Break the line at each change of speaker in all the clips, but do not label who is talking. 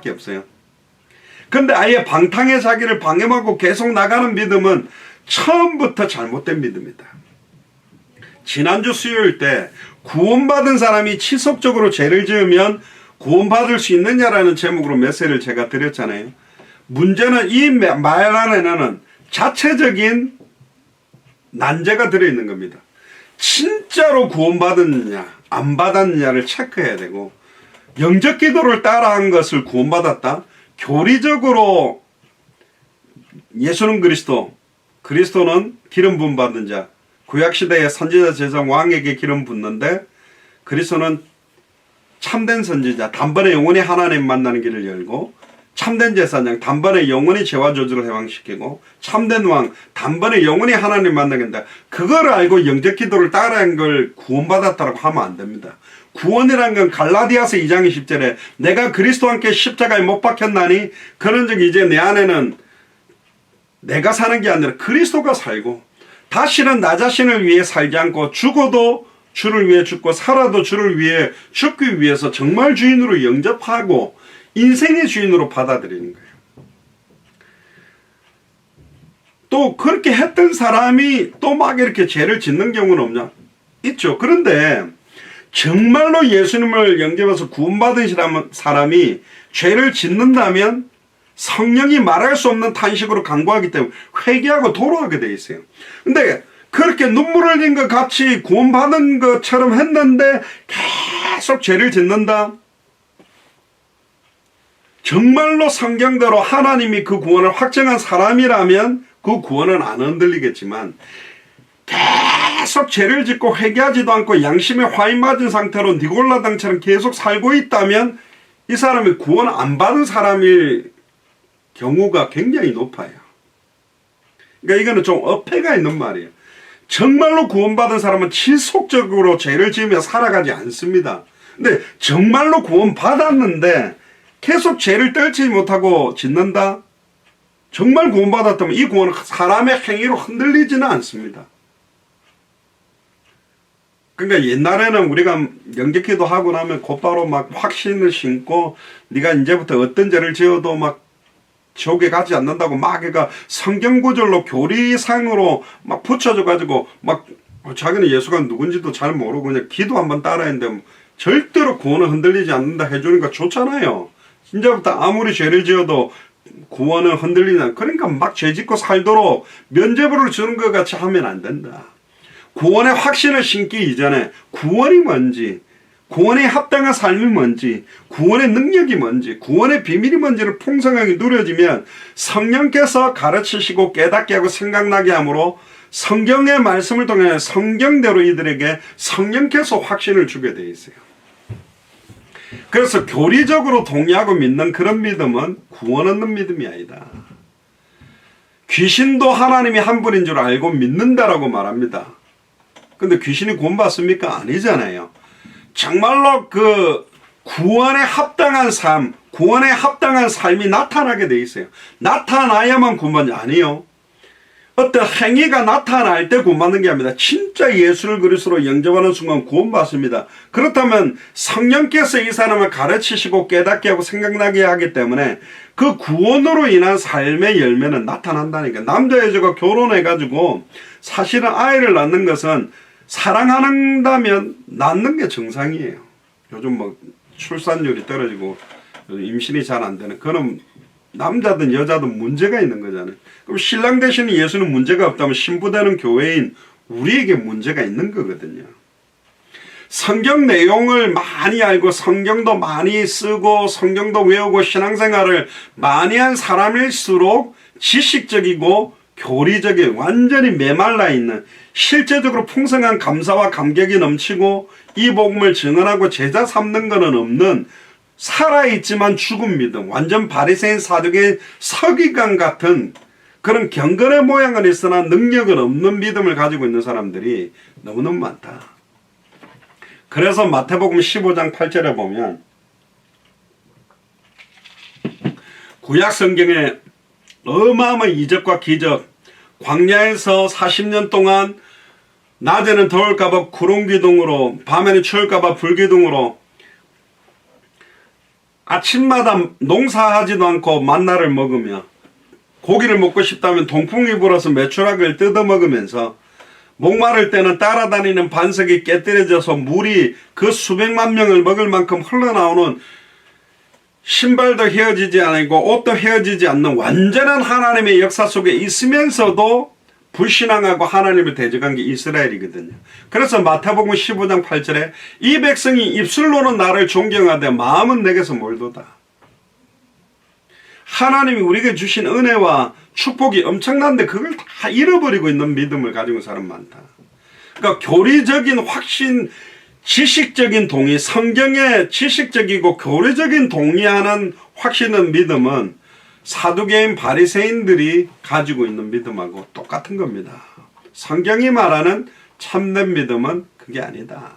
없어요. 근데 아예 방탕의 자기를 방임하고 계속 나가는 믿음은 처음부터 잘못된 믿음이다. 지난주 수요일 때 구원받은 사람이 지속적으로 죄를 지으면 구원받을 수 있느냐라는 제목으로 메시지를 제가 드렸잖아요. 문제는 이 말 안에는 자체적인 난제가 들어있는 겁니다. 진짜로 구원받았느냐 안 받았느냐를 체크해야 되고, 영적 기도를 따라한 것을 구원받았다, 교리적으로 예수는 그리스도, 그리스도는 기름 부음 받은 자, 구약시대의 선지자 제사장 왕에게 기름 붓는데 그리스도는 참된 선지자, 단번에 영원히 하나님 만나는 길을 열고, 참된 제사장, 단번에 영원히 죄와 저주를 해방시키고, 참된 왕, 단번에 영원히 하나님 만나겠다. 그걸 알고 영적 기도를 따라한 걸 구원받았다고 하면 안 됩니다. 구원이란 건 갈라디아서 2장 20절에 내가 그리스도와 함께 십자가에 못 박혔나니 그런즉 이제 내 안에는 내가 사는 게 아니라 그리스도가 살고, 다시는 나 자신을 위해 살지 않고 죽어도 주를 위해 죽고 살아도 주를 위해 죽기 위해서 정말 주인으로 영접하고 인생의 주인으로 받아들이는 거예요. 또 그렇게 했던 사람이 또 막 이렇게 죄를 짓는 경우는 없냐? 있죠. 그런데 정말로 예수님을 영접해서 구원받은 사람이 죄를 짓는다면 성령이 말할 수 없는 탄식으로 간구하기 때문에 회개하고 돌아가게 돼 있어요. 근데 그렇게 눈물 흘린 것 같이 구원받은 것처럼 했는데 계속 죄를 짓는다? 정말로 성경대로 하나님이 그 구원을 확정한 사람이라면 그 구원은 안 흔들리겠지만, 계속 죄를 짓고 회개하지도 않고 양심에 화인 맞은 상태로 니골라당처럼 계속 살고 있다면 이 사람이 구원 안 받은 사람일 경우가 굉장히 높아요. 그러니까 이거는 좀 어폐가 있는 말이에요. 정말로 구원받은 사람은 지속적으로 죄를 지으며 살아가지 않습니다. 근데 정말로 구원받았는데 계속 죄를 떨치지 못하고 짓는다? 정말 구원받았다면 이 구원은 사람의 행위로 흔들리지는 않습니다. 그러니까 옛날에는 우리가 영접기도 하고 나면 곧바로 막 확신을 신고 네가 이제부터 어떤 죄를 지어도 막 지옥에 가지 않는다고 막 그러니까 성경 구절로 교리상으로 막 붙여줘 가지고 막 자기는 예수가 누군지도 잘 모르고 그냥 기도 한번 따라했는데 절대로 구원은 흔들리지 않는다 해주니까 좋잖아요. 이제부터 아무리 죄를 지어도 구원은 흔들리지 않는다. 그러니까 막 죄 짓고 살도록 면죄부를 주는 것 같이 하면 안 된다. 구원의 확신을 신기 이전에 구원이 뭔지, 구원에 합당한 삶이 뭔지, 구원의 능력이 뭔지, 구원의 비밀이 뭔지를 풍성하게 누려지면 성령께서 가르치시고 깨닫게 하고 생각나게 함으로 성경의 말씀을 통해 성경대로 이들에게 성령께서 확신을 주게 돼 있어요. 그래서 교리적으로 동의하고 믿는 그런 믿음은 구원 얻는 믿음이 아니다. 귀신도 하나님이 한 분인 줄 알고 믿는다라고 말합니다. 근데 귀신이 구원받습니까? 아니잖아요. 정말로 그 구원에 합당한 삶, 구원에 합당한 삶이 나타나게 돼 있어요. 나타나야만 구원받는 게 아니에요. 어떤 행위가 나타날 때 구원받는 게 아닙니다. 진짜 예수를 그리스도로 영접하는 순간 구원받습니다. 그렇다면 성령께서 이 사람을 가르치시고 깨닫게 하고 생각나게 하기 때문에 그 구원으로 인한 삶의 열매는 나타난다니까. 남자 여자가 결혼해가지고 사실은 아이를 낳는 것은 사랑한다면 낳는 게 정상이에요. 요즘 뭐 출산율이 떨어지고 임신이 잘 안 되는, 그런 남자든 여자든 문제가 있는 거잖아요. 그럼 신랑 되시는 예수는 문제가 없다면 신부되는 교회인 우리에게 문제가 있는 거거든요. 성경 내용을 많이 알고 성경도 많이 쓰고 성경도 외우고 신앙생활을 많이 한 사람일수록 지식적이고 교리적인 완전히 메말라 있는, 실제적으로 풍성한 감사와 감격이 넘치고 이 복음을 증언하고 제자 삼는 것은 없는 살아있지만 죽은 믿음, 완전 바리새인 사두개인 서기관 같은 그런 경건의 모양은 있으나 능력은 없는 믿음을 가지고 있는 사람들이 너무너무 많다. 그래서 마태복음 15장 8절에 보면 구약 성경에 어마어마한 이적과 기적, 광야에서 40년 동안 낮에는 더울까봐 구름 기둥으로, 밤에는 추울까봐 불 기둥으로 아침마다 농사하지도 않고 만나를 먹으며 고기를 먹고 싶다면 동풍이 불어서 메추라기를 뜯어 먹으면서 목마를 때는 따라다니는 반석이 깨뜨려져서 물이 그 수백만 명을 먹을 만큼 흘러나오는 신발도 헤어지지 않고 옷도 헤어지지 않는 완전한 하나님의 역사 속에 있으면서도 불신앙하고 하나님을 대적한 게 이스라엘이거든요. 그래서 마태복음 15장 8절에 이 백성이 입술로는 나를 존경하되 마음은 내게서 멀도다. 하나님이 우리에게 주신 은혜와 축복이 엄청난데 그걸 다 잃어버리고 있는 믿음을 가지고 있는 사람 많다. 그러니까 교리적인 확신, 지식적인 동의, 성경의 지식적이고 교리적인 동의하는 확신은 믿음은 사두개인 바리새인들이 가지고 있는 믿음하고 똑같은 겁니다. 성경이 말하는 참된 믿음은 그게 아니다.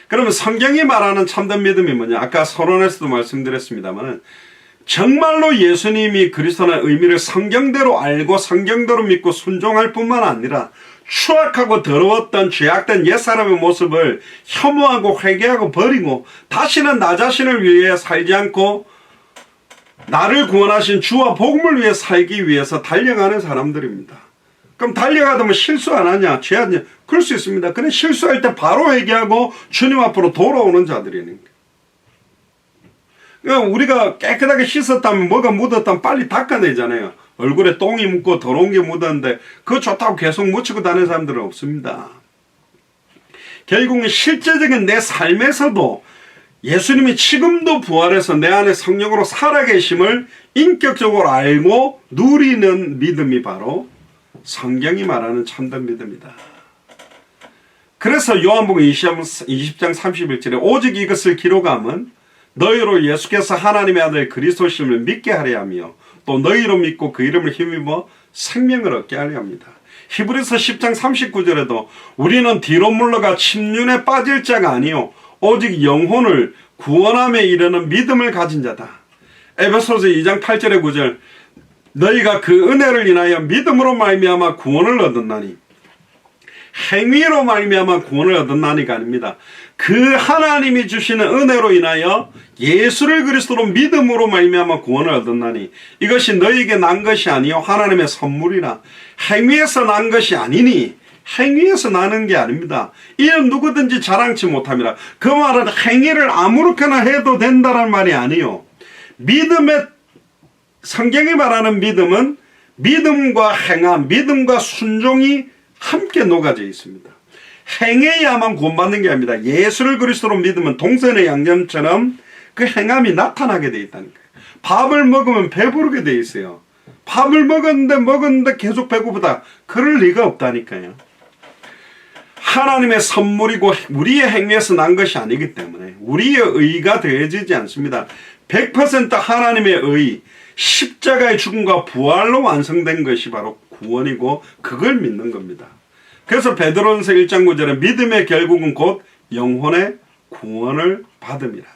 그러면 성경이 말하는 참된 믿음이 뭐냐? 아까 서론에서도 말씀드렸습니다만 정말로 예수님이 그리스도라는 의미를 성경대로 알고 성경대로 믿고 순종할 뿐만 아니라 추악하고 더러웠던 죄악된 옛사람의 모습을 혐오하고 회개하고 버리고 다시는 나 자신을 위해 살지 않고 나를 구원하신 주와 복음을 위해 살기 위해서 달려가는 사람들입니다. 그럼 달려가다 뭐 실수 안 하냐? 죄하냐? 그럴 수 있습니다. 근데 실수할 때 바로 회개하고 주님 앞으로 돌아오는 자들이는 거예요. 그러니까 우리가 깨끗하게 씻었다면 뭐가 묻었다면 빨리 닦아내잖아요. 얼굴에 똥이 묻고 더러운 게 묻었는데 그거 좋다고 계속 묻히고 다니는 사람들은 없습니다. 결국은 실제적인 내 삶에서도 예수님이 지금도 부활해서 내 안에 성령으로 살아계심을 인격적으로 알고 누리는 믿음이 바로 성경이 말하는 참된 믿음이다. 그래서 요한복음 20장 31절에 오직 이것을 기록함은 너희로 예수께서 하나님의 아들 그리스도심을 믿게 하려 하며 또 너희로 믿고 그 이름을 힘입어 생명을 얻게 하려 합니다. 히브리서 10장 39절에도 우리는 뒤로 물러가 침륜에 빠질 자가 아니요 오직 영혼을 구원함에 이르는 믿음을 가진 자다. 에베소서 2장 8절에 9절 너희가 그 은혜를 인하여 믿음으로 말미암아 구원을 얻었나니 행위로 말미암아 구원을 얻었나니가 아닙니다. 그 하나님이 주시는 은혜로 인하여 예수를 그리스도로 믿음으로 말미암아 구원을 얻었나니 이것이 너희에게 난 것이 아니요 하나님의 선물이라. 행위에서 난 것이 아니니 행위에서 나는 게 아닙니다. 이는 누구든지 자랑치 못함이라. 그 말은 행위를 아무렇게나 해도 된다는 말이 아니요. 믿음의 성경이 말하는 믿음은 믿음과 행함, 믿음과 순종이 함께 녹아져 있습니다. 행해야만 구원받는 게 아닙니다. 예수를 그리스도로 믿으면 동선의 양념처럼 그 행함이 나타나게 돼 있다는 거예요. 밥을 먹으면 배부르게 돼 있어요. 밥을 먹었는데 계속 배고프다. 그럴 리가 없다니까요. 하나님의 선물이고 우리의 행위에서 난 것이 아니기 때문에 우리의 의가 더해지지 않습니다. 100% 하나님의 의, 십자가의 죽음과 부활로 완성된 것이 바로 구원이고 그걸 믿는 겁니다. 그래서 베드로전서 1장 9절에 믿음의 결국은 곧 영혼의 구원을 받음이라.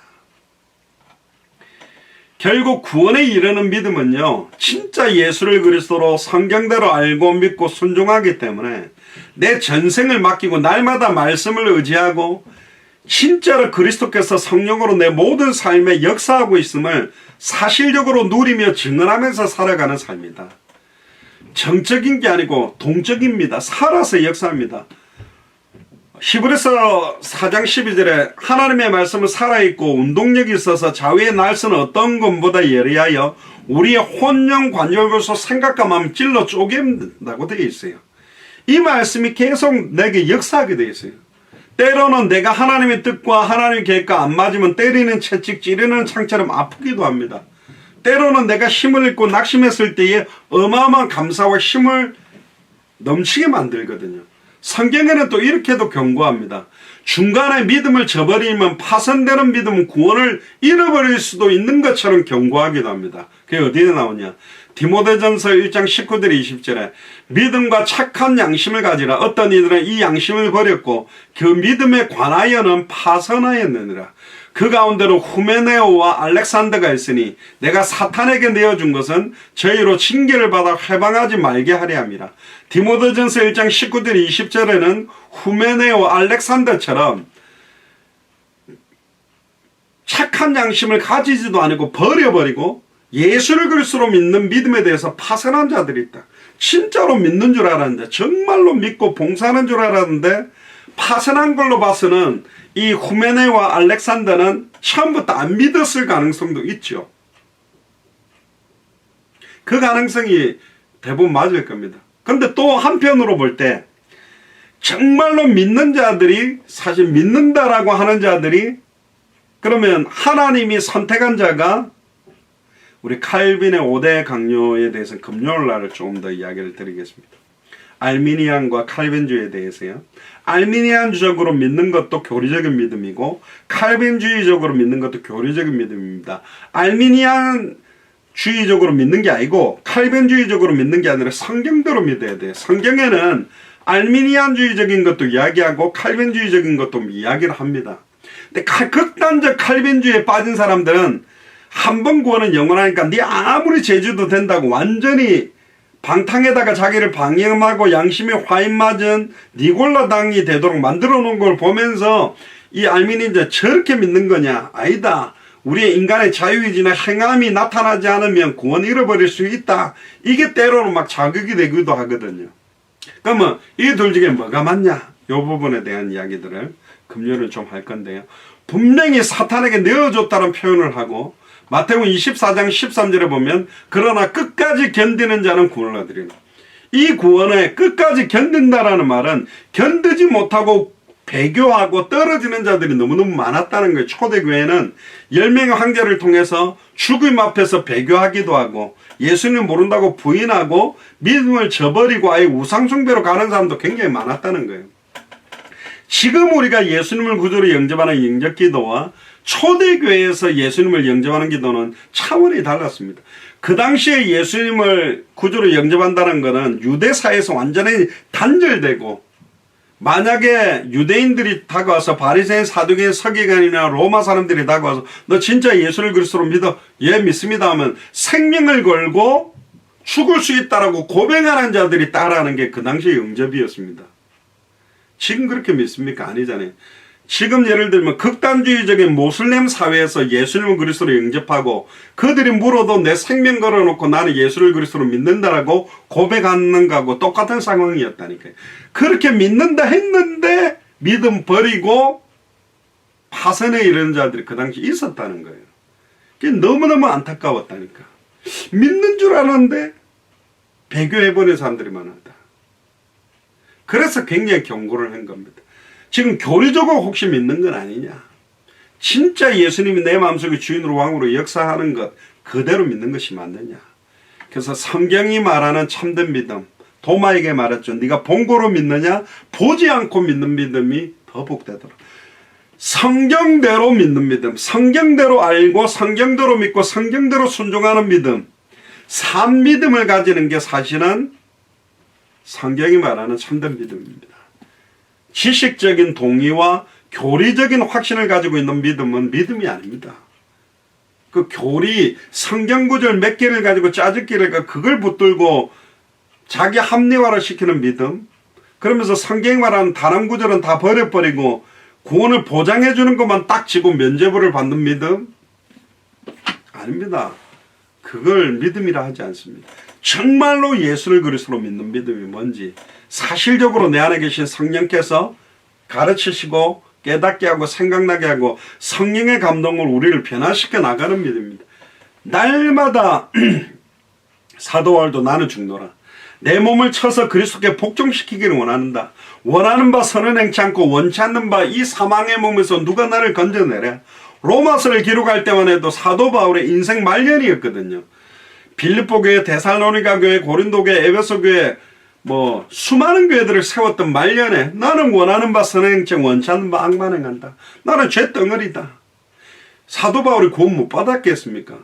결국 구원에 이르는 믿음은요, 진짜 예수를 그리스도로 성경대로 알고 믿고 순종하기 때문에 내 전생을 맡기고 날마다 말씀을 의지하고 진짜로 그리스도께서 성령으로 내 모든 삶에 역사하고 있음을 사실적으로 누리며 증언하면서 살아가는 삶이다. 정적인 게 아니고 동적입니다. 살아서 역사합니다. 히브리서 4장 12절에 하나님의 말씀은 살아있고 운동력이 있어서 좌우의 날선은 어떤 것보다 예리하여 우리의 혼영 관절로서 생각과 마음 찔러 쪼갠다고 되어 있어요. 이 말씀이 계속 내게 역사하게 되어 있어요. 때로는 내가 하나님의 뜻과 하나님의 계획과 안 맞으면 때리는 채찍 찌르는 창처럼 아프기도 합니다. 때로는 내가 힘을 잃고 낙심했을 때에 어마어마한 감사와 힘을 넘치게 만들거든요. 성경에는 또 이렇게도 경고합니다. 중간에 믿음을 저버리면 파손되는 믿음은 구원을 잃어버릴 수도 있는 것처럼 경고하기도 합니다. 그게 어디에 나오냐? 디모데전서 1장 19절 20절에 믿음과 착한 양심을 가지라. 어떤 이들은 이 양심을 버렸고 그 믿음에 관하여는 파선하였느니라. 그 가운데로 후메네오와 알렉산더가 있으니 내가 사탄에게 내어준 것은 저희로 징계를 받아 회방하지 말게 하려 함이라. 디모데전서 1장 19절 20절에는 후메네오 알렉산더처럼 착한 양심을 가지지도 않고 버려버리고 예수를 그리스도로 믿는 믿음에 대해서 파선한 자들이 있다. 진짜로 믿는 줄 알았는데, 정말로 믿고 봉사하는 줄 알았는데 파선한 걸로 봐서는 이 후메네와 알렉산더는 처음부터 안 믿었을 가능성도 있죠. 그 가능성이 대부분 맞을 겁니다. 근데 또 한편으로 볼 때 정말로 믿는 자들이, 사실 믿는다라고 하는 자들이, 그러면 하나님이 선택한 자가, 우리 칼빈의 5대 강요에 대해서 금요일 날을 조금 더 이야기를 드리겠습니다. 알미니안과 칼빈주의에 대해서요. 알미니안주적으로 믿는 것도 교리적인 믿음이고 칼빈주의적으로 믿는 것도 교리적인 믿음입니다. 알미니안주의적으로 믿는 게 아니고 칼빈주의적으로 믿는 게 아니라 성경대로 믿어야 돼요. 성경에는 알미니안주의적인 것도 이야기하고 칼빈주의적인 것도 이야기를 합니다. 근데 극단적 칼빈주의에 빠진 사람들은 한 번 구원은 영원하니까 네 아무리 제주도 된다고 완전히 방탕에다가 자기를 방임하고 양심에 화인맞은 니골라 당이 되도록 만들어 놓은 걸 보면서 이 알미니안주의 저렇게 믿는 거냐? 아니다. 우리의 인간의 자유의지나 행함이 나타나지 않으면 구원 잃어버릴 수 있다. 이게 때로는 막 자극이 되기도 하거든요. 그러면 이 둘 중에 뭐가 맞냐? 이 부분에 대한 이야기들을 금요일은 좀 할 건데요. 분명히 사탄에게 내어줬다는 표현을 하고 마태복음 24장 13절에 보면 그러나 끝까지 견디는 자는 구원을 얻으리라. 이 구원에 끝까지 견딘다라는 말은 견디지 못하고 배교하고 떨어지는 자들이 너무너무 많았다는 거예요. 초대교회는 10명의 황제를 통해서 죽음 앞에서 배교하기도 하고 예수님 모른다고 부인하고 믿음을 저버리고 아예 우상숭배로 가는 사람도 굉장히 많았다는 거예요. 지금 우리가 예수님을 구주로 영접하는 영접기도와 초대교회에서 예수님을 영접하는 기도는 차원이 달랐습니다. 그 당시에 예수님을 구주로 영접한다는 것은 유대사에서 완전히 단절되고, 만약에 유대인들이 다가와서 바리새인, 사두개인, 서기관이나 로마 사람들이 다가와서 너 진짜 예수를 그리스도로 믿어? 예, 믿습니다 하면 생명을 걸고 죽을 수 있다라고 고백하는 자들이 따라하는 게 그 당시의 영접이었습니다. 지금 그렇게 믿습니까? 아니잖아요. 지금 예를 들면 극단주의적인 모슬렘 사회에서 예수님을 그리스도로 영접하고 그들이 물어도 내 생명 걸어놓고 나는 예수를 그리스도로 믿는다라고 고백하는 거하고 똑같은 상황이었다니까요. 그렇게 믿는다 했는데 믿음 버리고 파선에 이르는 자들이 그 당시 있었다는 거예요. 그게 너무너무 안타까웠다니까. 믿는 줄 알았는데 배교해버린 사람들이 많았다. 그래서 굉장히 경고를 한 겁니다. 지금 교리적으로 혹시 믿는 건 아니냐? 진짜 예수님이 내 마음속에 주인으로 왕으로 역사하는 것 그대로 믿는 것이 맞느냐? 그래서 성경이 말하는 참된 믿음, 도마에게 말했죠. 네가 본고로 믿느냐? 보지 않고 믿는 믿음이 더 복되더라. 성경대로 믿는 믿음, 성경대로 알고 성경대로 믿고 성경대로 순종하는 믿음, 산 믿음을 가지는 게 사실은 성경이 말하는 참된 믿음입니다. 지식적인 동의와 교리적인 확신을 가지고 있는 믿음은 믿음이 아닙니다. 그 교리, 성경 구절 몇 개를 가지고 짜집기를 그걸 붙들고 자기 합리화를 시키는 믿음, 그러면서 성경이 말하는 단원 구절은 다 버려버리고 구원을 보장해 주는 것만 딱 지고 면죄부를 받는 믿음? 아닙니다. 그걸 믿음이라 하지 않습니다. 정말로 예수를 그리스도로 믿는 믿음이 뭔지 사실적으로 내 안에 계신 성령께서 가르치시고 깨닫게 하고 생각나게 하고 성령의 감동을 우리를 변화시켜 나가는 믿음입니다. 날마다 사도 바울도 나는 죽노라. 내 몸을 쳐서 그리스도께 복종시키기를 원한다. 원하는 바 선은 행치 않고 원치 않는 바 이 사망의 몸에서 누가 나를 건져내랴. 로마서를 기록할 때만 해도 사도 바울의 인생 말년이었거든요. 빌립보 교회, 데살로니가 교회, 고린도 교회, 에베소 교회 뭐 수많은 교회들을 세웠던 말년에 나는 원하는 바 선행체 원치 않는 바 악만 행한다. 나는 죄덩어리다. 사도 바울이 구원 못 받았겠습니까?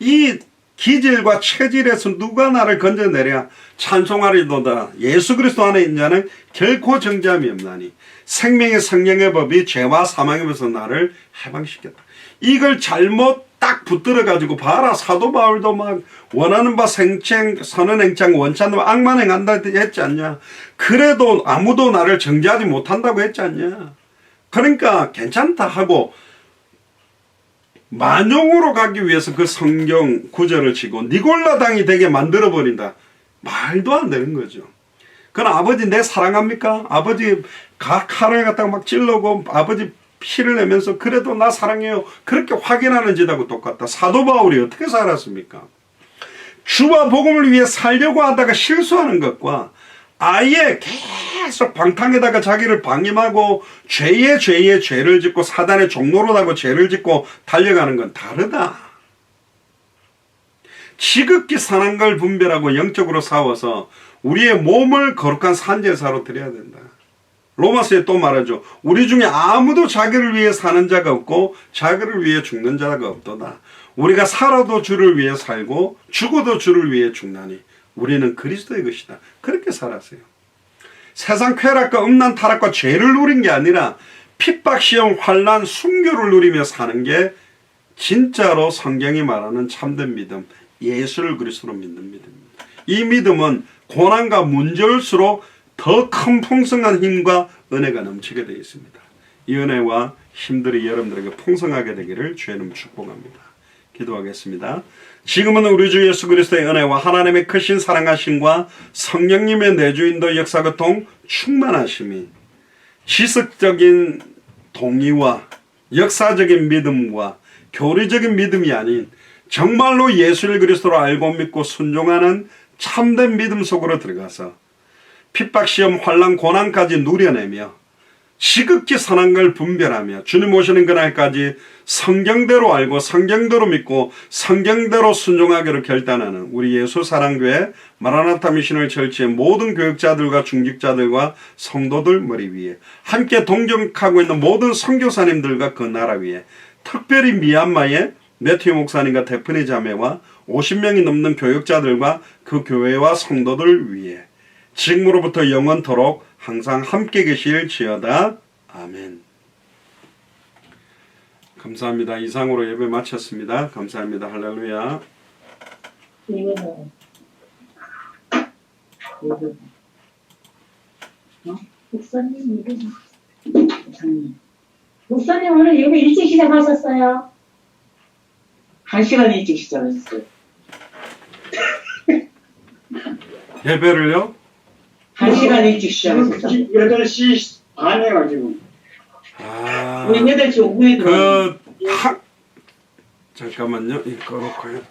이 기질과 체질에서 누가 나를 건져내랴. 찬송하리도다. 예수 그리스도 안에 있는 자는 결코 정죄함이 없나니 생명의 성령의 법이 죄와 사망의 법에서 나를 해방시켰다. 이걸 잘못 딱 붙들어 가지고 봐라. 사도 바울도 막 원하는 바 생체 선은 행창 원치 않는 바 악만 행한다 했지 않냐. 그래도 아무도 나를 정죄하지 못한다고 했지 않냐. 그러니까 괜찮다 하고 만용으로 가기 위해서 그 성경 구절을 치고 니골라 당이 되게 만들어 버린다. 말도 안 되는 거죠. 그건 아버지 내 사랑합니까? 아버지 칼을 갖다가 막 찔러고 아버지 피를 내면서 그래도 나 사랑해요. 그렇게 확인하는 짓하고 똑같다. 사도 바울이 어떻게 살았습니까? 주와 복음을 위해 살려고 하다가 실수하는 것과 아예 계속 방탕에다가 자기를 방임하고 죄에 죄를 짓고 사단의 종노릇하고 죄를 짓고 달려가는 건 다르다. 지극히 선한 걸 분별하고 영적으로 싸워서 우리의 몸을 거룩한 산제사로 드려야 된다. 로마서에 또 말하죠. 우리 중에 아무도 자기를 위해 사는 자가 없고 자기를 위해 죽는 자가 없도다. 우리가 살아도 주를 위해 살고 죽어도 주를 위해 죽나니 우리는 그리스도의 것이다. 그렇게 살았어요. 세상 쾌락과 음란 타락과 죄를 누린 게 아니라 핍박, 시험, 환난, 순교를 누리며 사는 게 진짜로 성경이 말하는 참된 믿음, 예수를 그리스도로 믿는 믿음입니다. 이 믿음은 고난과 문제일수록 더 큰 풍성한 힘과 은혜가 넘치게 되어 있습니다. 이 은혜와 힘들이 여러분들에게 풍성하게 되기를 주의 이름 축복합니다. 기도하겠습니다. 지금은 우리 주 예수 그리스도의 은혜와 하나님의 크신 사랑하심과 성령님의 내주인도 역사교통 충만하심이 지식적인 동의와 역사적인 믿음과 교리적인 믿음이 아닌 정말로 예수를 그리스도로 알고 믿고 순종하는 참된 믿음 속으로 들어가서 핍박, 시험, 환난, 고난까지 누려내며 지극히 선한 걸 분별하며 주님 오시는 그날까지 성경대로 알고 성경대로 믿고 성경대로 순종하기로 결단하는 우리 예수사랑교회 마라나타 미셔널 철치의 모든 교육자들과 중직자들과 성도들 머리 위에 함께 동정하고 있는 모든 선교사님들과 그 나라 위에 특별히 미얀마의 매튜 목사님과 데프니 자매와 50명이 넘는 교육자들과 그 교회와 성도들 위에 지금으로부터 영원토록 항상 함께 계실지어다. 아멘. 감사합니다. 이상으로 예배 마쳤습니다. 감사합니다. 할렐루야.
목사님 오늘 예배 일찍 시작하셨어요?
1시간 일찍 시작했어요.
예배를요?
1시간 일찍 시작했어요.
8시 반에 가지고.
아,
우리 8시 5분에 들어왔어요.
잠깐만요. 이거 꺼놓고요.